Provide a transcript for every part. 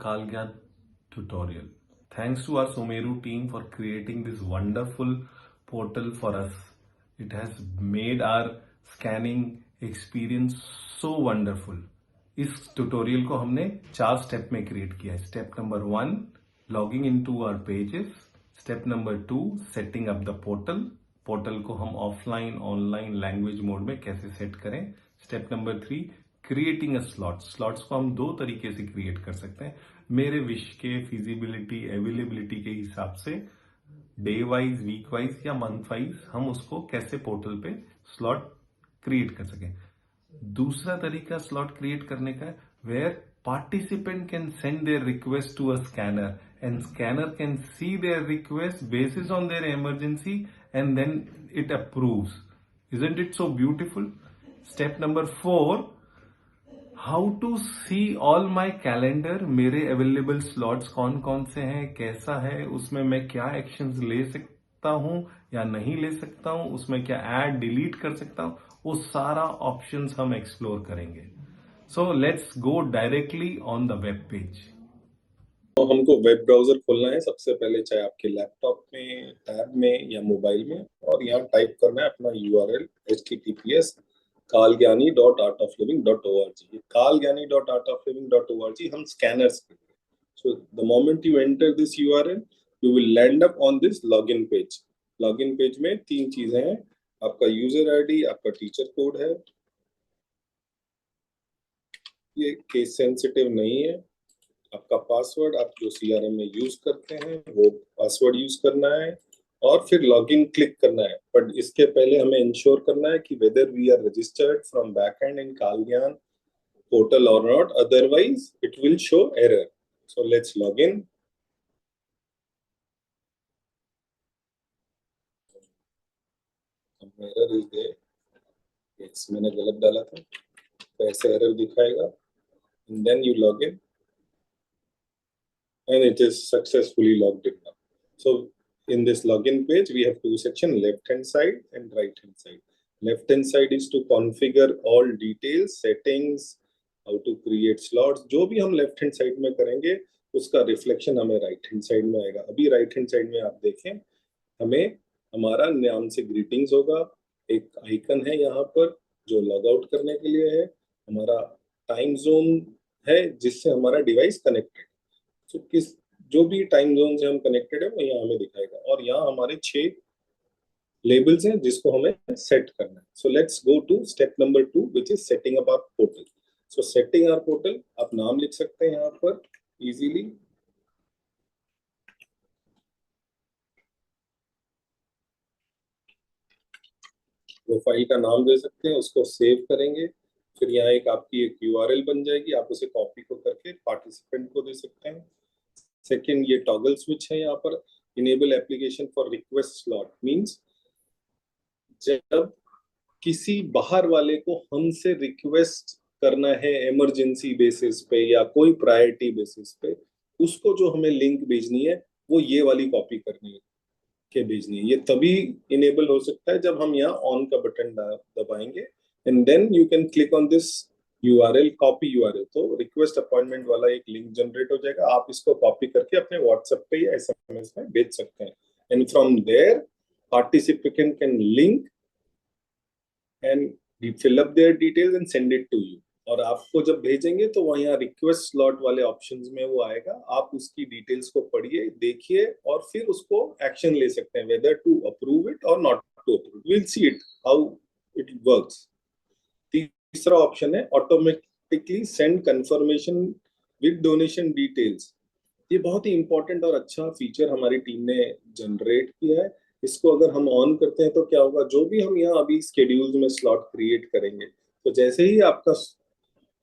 Kalgyan tutorial. Thanks to our Someru team for creating this wonderful portal for us. It has made our scanning experience so wonderful. इस tutorial को हमने 4 step में create किया है. Step number 1, logging into our pages. Step number 2, setting up the portal. Portal को हम offline online language mode में कैसे सेट करें. Step number 3, creating a slot. Slots को हम 2 तरीके से क्रिएट कर सकते हैं. मेरे विश के फिजिबिलिटी अवेलेबिलिटी के हिसाब से डे वाइज, वीक वाइज या मंथ वाइज हम उसको कैसे पोर्टल पे स्लॉट क्रिएट कर सकें. दूसरा तरीका स्लॉट क्रिएट करने का है where participant can send their request to a scanner and scanner can see their request basis on their emergency and then it approves. Isn't it so beautiful. Step number 4, how to see all my calendar. मेरे available slots कौन कौन से हैं, कैसा है, उसमें मैं क्या एक्शंस ले सकता हूं या नहीं ले सकता हूं, उसमें क्या ऐड डिलीट कर सकता हूं, वो सारा ऑप्शंस हम एक्सप्लोर करेंगे. सो let's go directly on the web page. तो हमको वेब ब्राउजर खोलना है सबसे पहले, चाहे आपके लैपटॉप में, टैब में या मोबाइल में, और यहाँ टाइप करना है अपना URL https kalgyani.artofliving.org. kalgyani.artofliving.org हम स्कैनर्स पे. So the moment you enter this URL, you will land up on this login page. Login page में 3 चीजें हैं. आपका यूजर आईडी, आपका टीचर कोड है. ये केस सेंसिटिव नहीं है. आपका पासवर्ड, आप जो CRM में यूज करते हैं वो पासवर्ड यूज करना है और फिर लॉगिन क्लिक करना है. बट इसके पहले हमें इंश्योर करना है कि whether we are registered from backend in Kalgyan portal और not, otherwise it will show error. So let's log in. Error is there. Yes, मैंने गलत डाला था, तो ऐसे एरर दिखाएगा. And then you log in and it is successfully logged in now. So in this login page we have 2 sections, left hand side and right hand side. Left hand side is to configure all details, settings, how to create slots. जो भी हम left hand side में करेंगे उसका reflection हमें right hand side में आएगा. अभी right hand side में आप देखें, हमें हमारा नाम से ग्रीटिंग्स होगा. एक आइकन है यहाँ पर जो लॉग आउट करने के लिए है. हमारा टाइम जोन है जिससे हमारा डिवाइस कनेक्टेड. तो किस जो भी टाइम जोन से हम कनेक्टेड है वो यहाँ हमें दिखाएगा. और यहाँ हमारे 6 लेबल्स हैं जिसको हमें सेट करना है. So let's go to step number 2 which is setting up our portal. So setting our portal, आप नाम लिख सकते हैं यहाँ पर इजीली. प्रोफाइल का नाम दे सकते हैं, उसको सेव करेंगे. फिर यहाँ आपकी एक URL बन जाएगी, आप उसे कॉपी को करके पार्टिसिपेंट को दे सकते हैं. सेकेंड, ये टॉगल स्विच है यहाँ पर. Enable application for request slot means जब किसी बाहर वाले को हमसे रिक्वेस्ट करना है इमरजेंसी बेसिस पे या कोई प्रायोरिटी बेसिस पे, उसको जो हमें लिंक भेजनी है वो ये वाली कॉपी करनी है के भेजनी है. ये तभी इनेबल हो सकता है जब हम यहाँ ऑन का बटन दबाएंगे. And then you can click on this URL, copy URL. तो रिक्वेस्ट अपॉइंटमेंट वाला एक लिंक जनरेट हो जाएगा. आप इसको कॉपी करके अपने व्हाट्सएप पे या SMS में भेज सकते हैं. And from there participant can link and fill up their details and send it to you. और आपको जब भेजेंगे तो वहाँ यहाँ रिक्वेस्ट स्लॉट वाले ऑप्शंस में वो आएगा. आप उसकी डिटेल्स को पढ़िए, देखिए और फिर उसको एक्शन ले सकते हैं, वेदर टू अप्रूव इट और not to approve. Will see it how it works. तीसरा ऑप्शन है automatically send confirmation with donation details. ये बहुत ही इंपॉर्टेंट और अच्छा फीचर हमारी टीम ने जनरेट किया है. इसको अगर हम ऑन करते हैं तो क्या होगा, जो भी हम यहाँ अभी स्केड्यूल्स में स्लॉट क्रिएट करेंगे तो जैसे ही आपका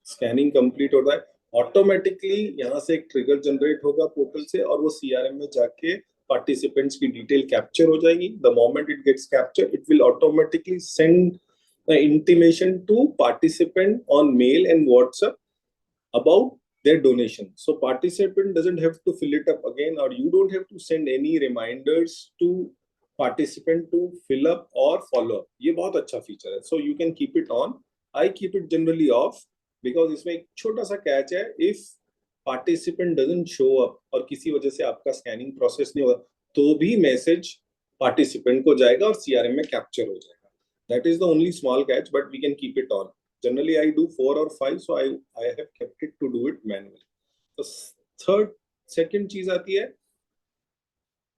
स्कैनिंग कंप्लीट होता है ऑटोमेटिकली यहाँ से एक ट्रिगर जनरेट होगा पोर्टल से और वो CRM में जाके पार्टिसिपेंट्स की डिटेल कैप्चर हो जाएगी. The moment it gets capture it will automatically send the intimation to participant on mail and WhatsApp about their donation. So participant doesn't have to fill it up again, or you don't have to send any reminders to participant to fill up or follow up. ये बहुत अच्छा feature है. So you can keep it on. I keep it generally off because इसमें एक छोटा सा catch है. If participant doesn't show up और किसी वजह से आपका स्कैनिंग प्रोसेस नहीं होगा, तो भी मैसेज पार्टिसिपेंट को जाएगा और सीआरएम में कैप्चर हो जाएगा. That is the only small catch, but we can keep it on. Generally, I do 4 or 5, so I have kept it to do it manually. The second चीज आती है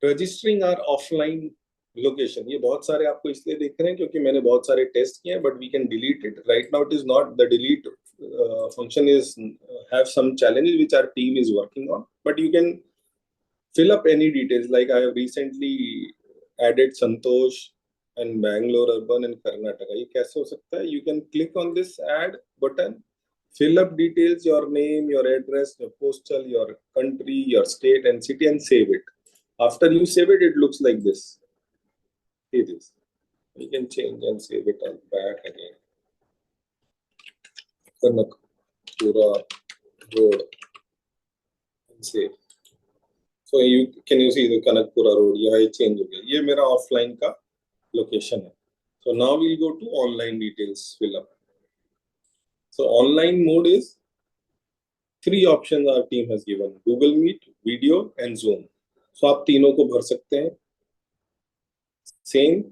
registering are offline location. ये बहुत सारे आपको इसलिए देख रहे हैं क्योंकि मैंने बहुत सारे टेस्ट किए हैं, but we can delete it. Right now it is not the delete function is have some challenges which our team is working on, but you can fill up any details. Like I have recently added Santosh and Bangalore urban and Karnataka. ये कैसे हो सकता है? You can click on this add button, fill up details, your name, your address, your postal, your country, your state and city, and save it. After you save it, it looks like this. See this. You can change and save it and back again. Kanakpura road and save. So you see the Kanakpura road? यहाँ ये change हो गया. ये मेरा offline का location है. So now we'll go to online details fill up. So online mode is 3 options our team has given: Google Meet, video and Zoom. So आप तीनों को भर सकते हैं. Same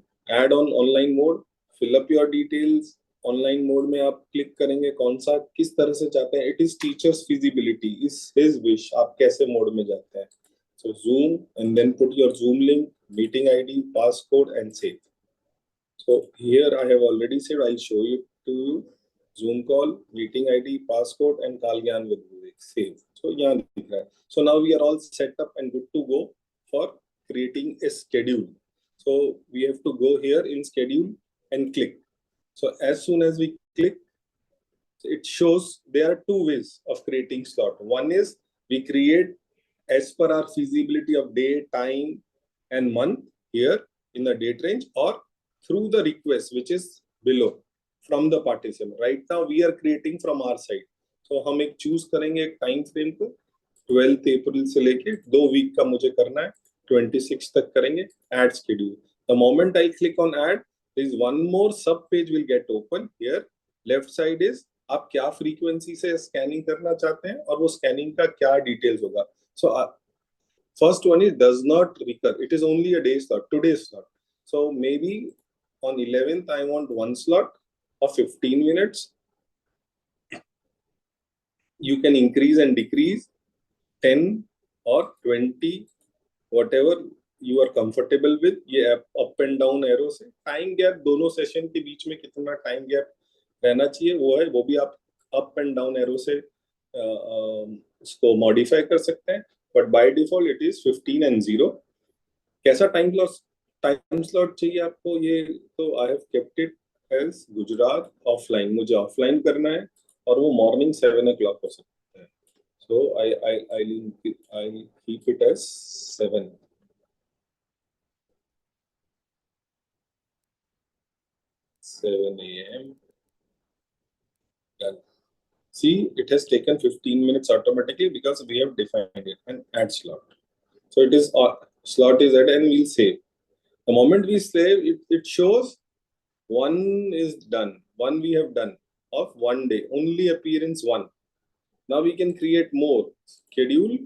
add on online mode, fill up your details. Online mode में आप click करेंगे कौन सा किस तरह से चाहते हैं. It is teacher's feasibility, is his wish, आप कैसे मोड में जाते हैं. So Zoom and then put your Zoom link, meeting ID, passcode and save. So here I have already said, I show you to you Zoom call, meeting ID, passcode and Kalgyan with Vivek, save. सो यहाँ दिख रहा है. So now we are all set up and good to go for creating a schedule. So we have to go here in schedule and click. So as soon as we click, it shows there are 2 ways of creating slot. One is we create as per our feasibility of day, time and month here in the date range, or through the request which is below from the participant. Right now we are creating from our side. So हम एक choose करेंगे एक time frame को 12th April से लेके 2 week का मुझे करना है, 26 तक करेंगे. Add schedule. The moment I click on add, there is one more sub page will get open here. Left side is आप क्या frequency से scanning करना चाहते हैं और वो scanning का क्या details होगा. So first one is does not recur. It is only a day slot, today's slot. So maybe on 11th I want one slot of 15 minutes. You can increase and decrease 10 or 20, whatever you are comfortable with. ये up and down arrow से time gap दोनों session के बीच में कितना time gap रहना चाहिए वो भी आप up and down arrow से उसको modify कर सकते हैं. But by default it is 15 and 0. कैसा time slot चाहिए आपको? ये तो I have kept it as Gujarat offline. मुझे offline करना है और वो morning 7 o'clock हो सकता है. So I'll keep it as 7. 7 a.m. Done. See, it has taken 15 minutes automatically because we have defined it and add slot. So it is slot is added and we'll save. The moment we save, it shows one is done. One we have done of 1 day. Only appearance 1. Now we can create more. Schedule.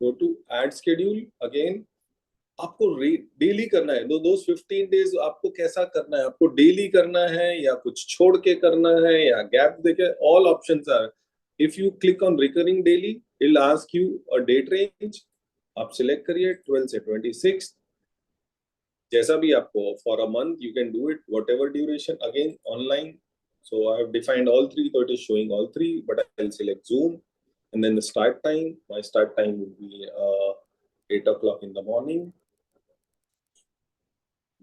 Go to add schedule again. आपको daily करना है. those 15 days आपको कैसा करना है? आपको daily करना है या कुछ छोड़ के करना है या गैप देके? all options are. If you click on recurring daily, it'll ask you a date range. आप select करिए 12 से 26. जैसा भी आपको, for a month you can do it whatever duration. Again online. So I have defined all 3, so it is showing all 3, but I'll select Zoom. And then the start time, my start time would be 8 o'clock in the morning.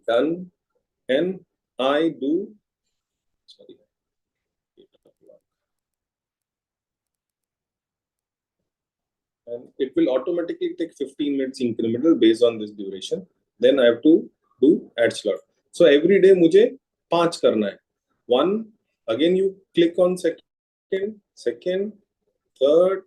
Done. And I do, sorry, 8 o'clock. And it will automatically take 15 minutes incremental based on this duration. Then I have to do add slot. So every day मुझे 5 करना है. 1, again you click on second, third,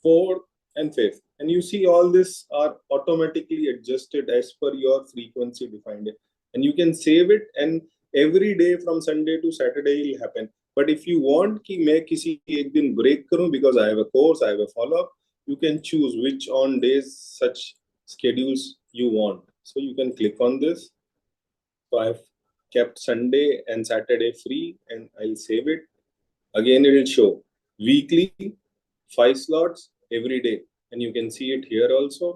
fourth and 5th. And you see all this are automatically adjusted as per your frequency defined. And you can save it, and every day from Sunday to Saturday will happen. But if you want कि मैं किसी एक दिन break करूं because I have a course, I have a follow up, you can choose which on days such schedules you want. So you can click on this. So I've kept Sunday and Saturday free and I'll save it. Again, it will show weekly, 5 slots every day. And you can see it here also.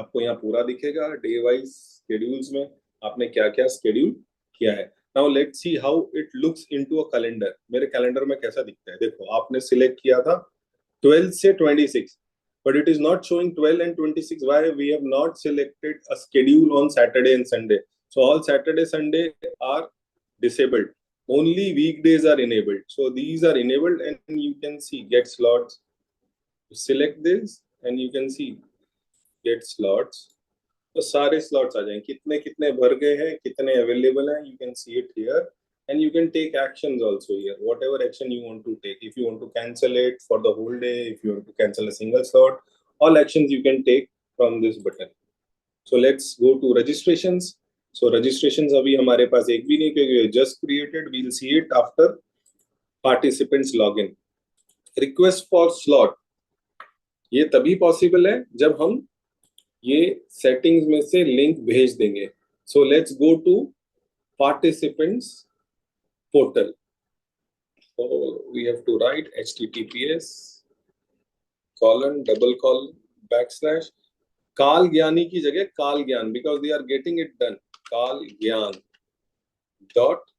आपको यहाँ पूरा दिखेगा day wise schedules में आपने क्या क्या schedule किया है. Now let's see how it looks into a calendar. मेरे कैलेंडर में कैसा दिखता है देखो. आपने सिलेक्ट किया था 12 से 26, but it is not showing 12 and 26. Why? We have not selected a schedule on Saturday and Sunday. So all Saturday, Sunday are disabled. Only weekdays are enabled. So these are enabled and you can see get slots. Select this and you can see get slots. तो सारे slots आ जाएंगे कितने कितने भर गए हैं कितने available हैं. You can see it here and you can take actions also here, whatever action you want to take. If you want to cancel it for the whole day, if you want to cancel a single slot, all actions you can take from this button. So let's go to registrations. So registrations अभी हमारे पास एक भी नहीं क्योंकि just created. We'll see it after participants login. Request for slot ये तभी possible है जब हम ये सेटिंग्स में से लिंक भेज देंगे. So let's go to participants portal. So we have to write https colon double colon backslash काल ज्ञानी की जगह काल ज्ञान because they are getting it done. काल ज्ञान dot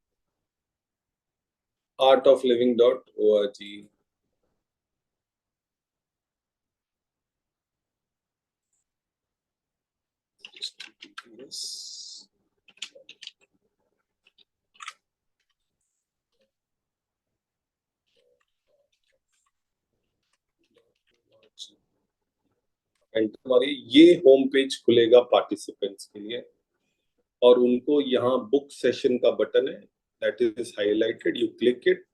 artofliving.org. हमारी ये होम पेज खुलेगा पार्टिसिपेंट्स के लिए और उनको यहाँ बुक सेशन का बटन है that is highlighted. You click it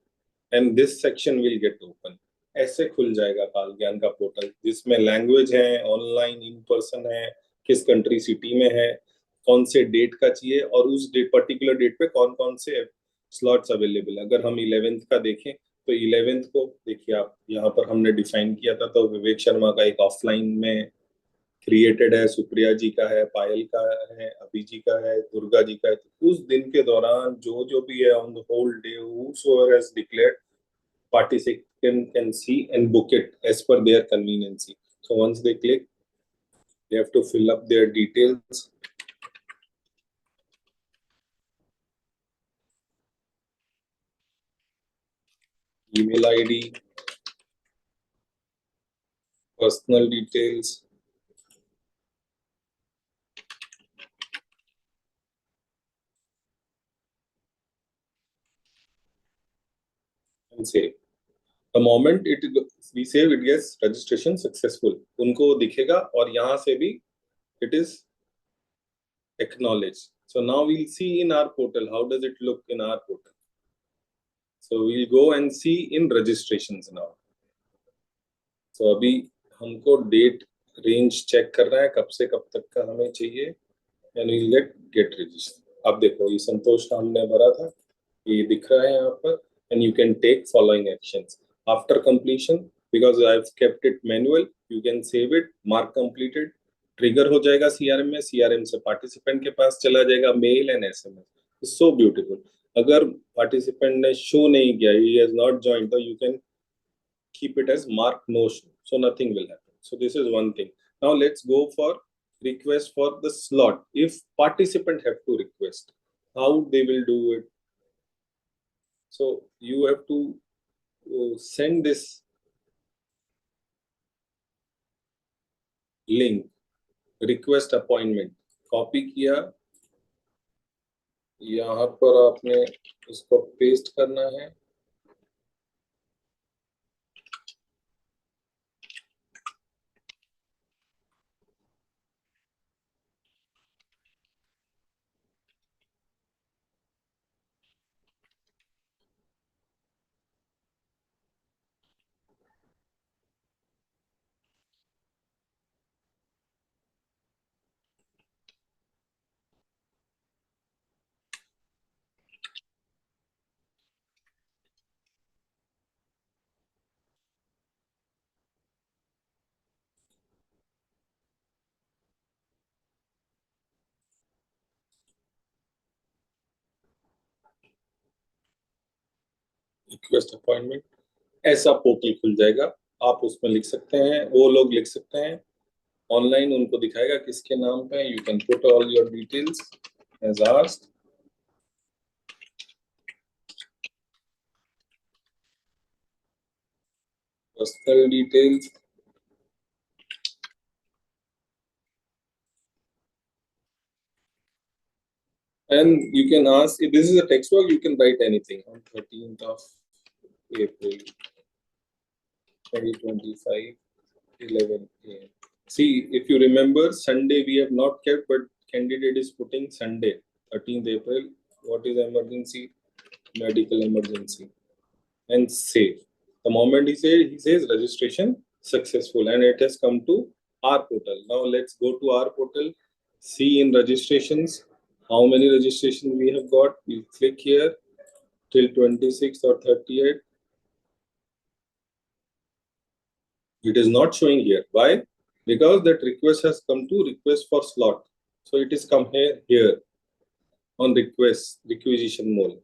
and this section will get open. ऐसे खुल जाएगा काल ज्ञान का पोर्टल जिसमें लैंग्वेज है, ऑनलाइन, इन पर्सन है, किस कंट्री सिटी में है, कौन से डेट का चाहिए और उस डेट पर्टिकुलर डेट पे कौन कौन से स्लॉट्स अवेलेबल. अगर हम 11th का देखें तो 11th को देखिए आप यहाँ पर हमने डिफाइन किया था. तो विवेक शर्मा का एक ऑफलाइन में क्रिएटेड है, सुप्रिया जी का है, पायल का है, अभी जी का है, दुर्गा जी का है. तो उस दिन के दौरान जो जो भी है on the whole day whosoever has declared participant can see and book it as per their convenience. So once they click they have to fill up their details. Email ID, personal details, and save. The moment we save it gets registration successful. उनको दिखेगा और यहाँ से भी it is acknowledged. So now we'll see in our portal how does it look in our portal. So we'll go and see in registrations now. So अभी हमको date range check करना है कब से कब तक का हमें चाहिए and we'll get registered. अब देखो ये संतोष का हमने भरा था ये दिख रहा है यहाँ पर and you can take following actions after completion because I've kept it manual. You can save it, mark completed, trigger हो जाएगा सीआरएम में, सीआरएम से पार्टिसिपेंट के पास चला जाएगा male and SMS. So beautiful. अगर पार्टिसिपेंट ने शो नहीं किया, ही हैज नॉट जॉइंड, तो you can keep it as mark no show, so nothing will happen. So this is one thing. Now let's go for request for the slot. If participant have to request, how they will do it? So you have to send this link request appointment, copy किया, यहाँ पर आपने इसको paste करना है. Request appointment, ऐसा portal खुल जाएगा। आप उसमें लिख सकते हैं, वो लोग लिख सकते हैं ऑनलाइन, उनको दिखाएगा किसके नाम पे। You can put all your details as asked, personal details, and you can ask if this is a text work, you can write anything. On 13th of April 2025, 11 a.m. See, if you remember, Sunday we have not kept, but candidate is putting Sunday, 13th April. What is emergency? Medical emergency. And save. The moment he says registration successful, and it has come to our portal. Now let's go to our portal, see in registrations how many registrations we have got. We click here till 26th or 38th. It is not showing here. Why? Because that request has come to request for slot. So it is come here on requisition mode.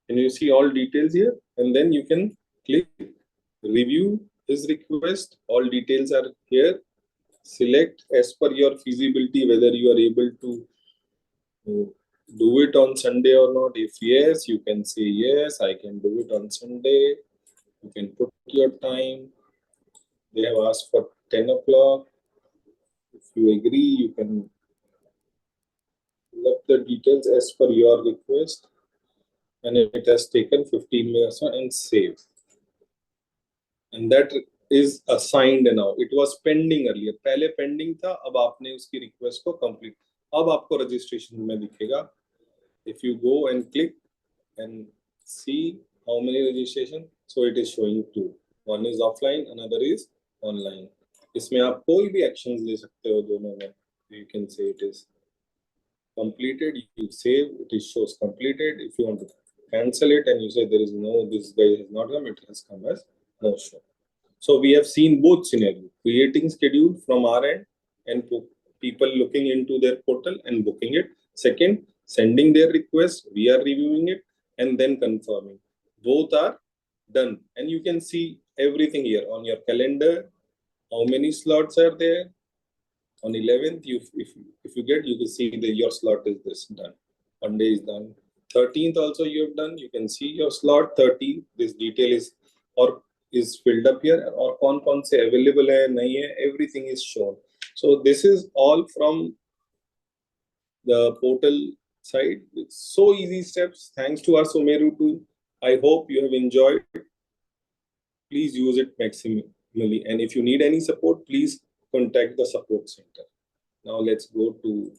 Can you see all details here? And then you can click review his request. All details are here. Select as per your feasibility whether you are able to do it on Sunday or not. If yes, you can say yes, I can do it on Sunday. You can put your time. They have asked for 10 o'clock. If you agree, you can fill up the details as per your request. And it has taken 15 minutes and save. And that is assigned now. It was pending earlier. पहले pending था, अब आपने उसकी request को complete. अब आपको registration में दिखेगा. If you go and click and see how many registration, so it is showing two. One is offline, another is online. इसमें आप कोई भी actions ले सकते हो दोनों में. You can say it is completed. You save, it shows completed. If you want to cancel it and you say there is no, this guy has not come, it has come as no show. So we have seen both scenarios, creating schedule from our end and people looking into their portal and booking it. Second, sending their request, we are reviewing it and then confirming. Both are done. And you can see everything here on your calendar, how many slots are there. On 11th, if you get, you can see that your slot is this done. Monday is done. 13th also you have done. You can see your slot 13th. This detail is filled up here, or कौन से available है नहीं है, everything is shown. So this is all from the portal side. It's so easy steps. Thanks to our Someru tool. I hope you have enjoyed. Please use it maximally. And if you need any support, please contact the support center. Now let's go to